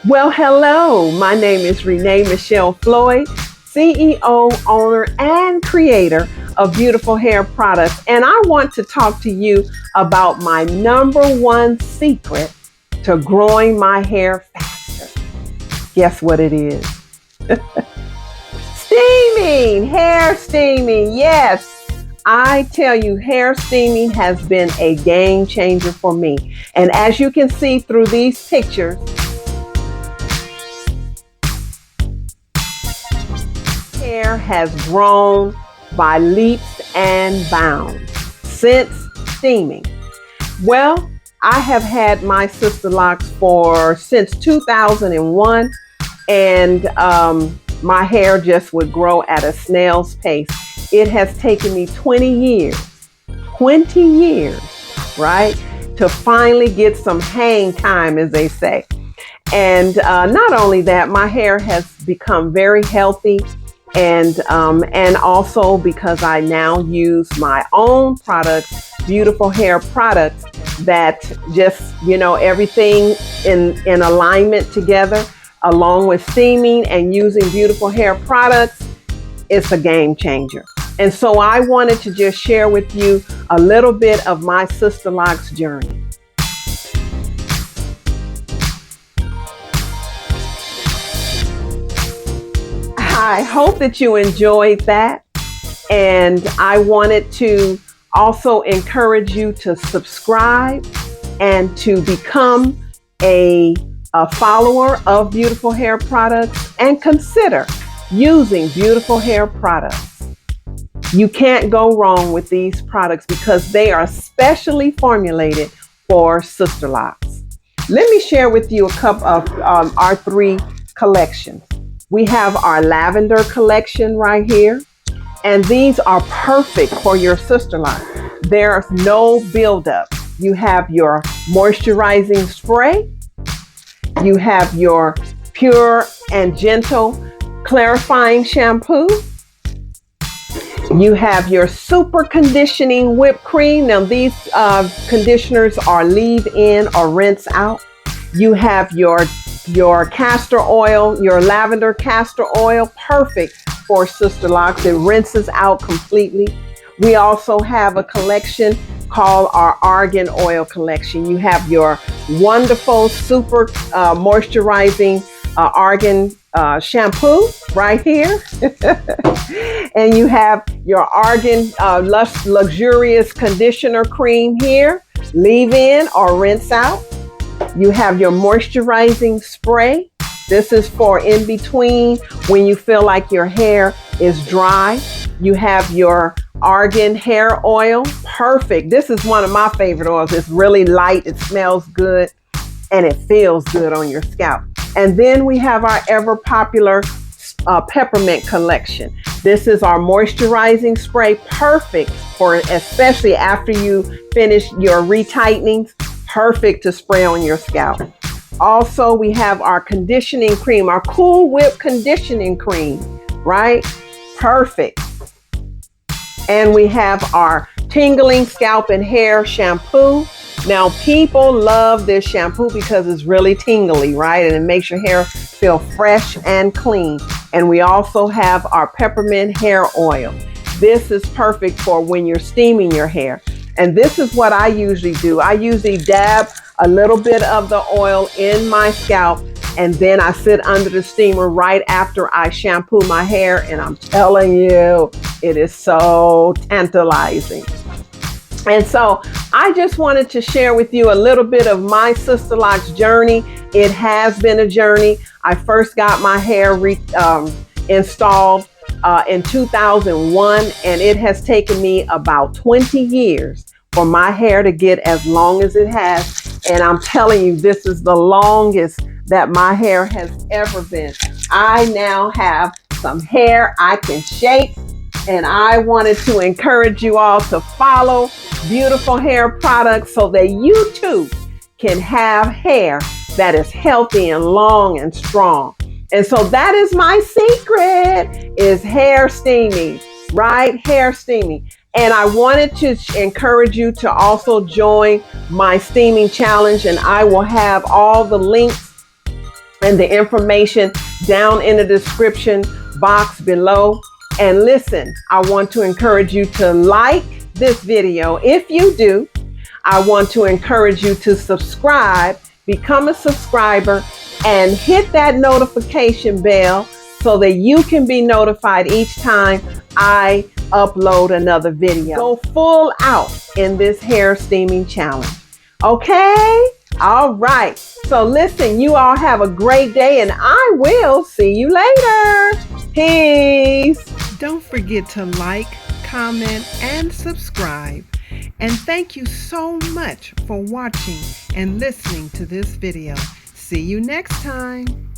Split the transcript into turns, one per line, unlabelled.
Well, hello. My name is Rene Michelle Floyd, CEO, owner, and creator of Beautiful Hair Products. And I want to talk to you about my number one secret to growing my hair faster. Guess what it is? Steaming, hair steaming. Yes. I tell you, hair steaming has been a game changer for me. And as you can see through these pictures, hair has grown by leaps and bounds since steaming. Well, I have had my Sisterlocks since 2001, and my hair just would grow at a snail's pace. It has taken me 20 years, right, to finally get some hang time, as they say. And not only that, my hair has become very healthy. And also because I now use my own products, Beautiful Hair Products, that just, everything in alignment together, along with steaming and using Beautiful Hair Products, it's a game changer. And so I wanted to just share with you a little bit of my Sisterlocks journey. I hope that you enjoyed that. And I wanted to also encourage you to subscribe and to become a follower of Beautiful Hair Products and consider using Beautiful Hair Products. You can't go wrong with these products because they are specially formulated for Sisterlocks. Let me share with you a couple of our three collections. We have our lavender collection right here, and these are perfect for your Sisterlocks. There's no buildup. You have your moisturizing spray. You have your pure and gentle clarifying shampoo. You have your super conditioning whipped cream. Now these conditioners are leave-in or rinse out. You have your castor oil, your lavender castor oil, perfect for Sisterlocks. It rinses out completely. We also have a collection called our argan oil collection. You have your wonderful super moisturizing argan shampoo right here. And you have your argan luxurious conditioner cream here, leave-in or rinse out. You have your moisturizing spray. This is for in between when you feel like your hair is dry. You have your argan hair oil. Perfect. This is one of my favorite oils. It's really light. It smells good and it feels good on your scalp. And then we have our ever popular peppermint collection. This is our moisturizing spray. Perfect for especially after you finish your retightening. Perfect to spray on your scalp. Also, we have our conditioning cream, our Cool Whip conditioning cream, right? Perfect. And we have our tingling scalp and hair shampoo. Now, people love this shampoo because it's really tingly, right? And it makes your hair feel fresh and clean. And we also have our peppermint hair oil. This is perfect for when you're steaming your hair. And this is what I usually do. I usually dab a little bit of the oil in my scalp, and then I sit under the steamer right after I shampoo my hair. And I'm telling you, it is so tantalizing. And so I just wanted to share with you a little bit of my Sisterlocks journey. It has been a journey. I first got my hair installed in 2001, and it has taken me about 20 years for my hair to get as long as it has. And I'm telling you, this is the longest that my hair has ever been. I now have some hair I can shake, and I wanted to encourage you all to follow Beautiful Hair Products so that you too can have hair that is healthy and long and strong. And so that is my secret, is hair steaming, right? Hair steaming. And I wanted to encourage you to also join my steaming challenge, and I will have all the links and the information down in the description box below. And listen, I want to encourage you to like this video. If you do, I want to encourage you to subscribe, become a subscriber, and hit that notification bell so that you can be notified each time I upload another video. Go full out in this hair steaming challenge. Okay? All right. So listen, you all have a great day, and I will see you later. Peace. Don't forget to like, comment, and subscribe. And thank you so much for watching and listening to this video. See you next time.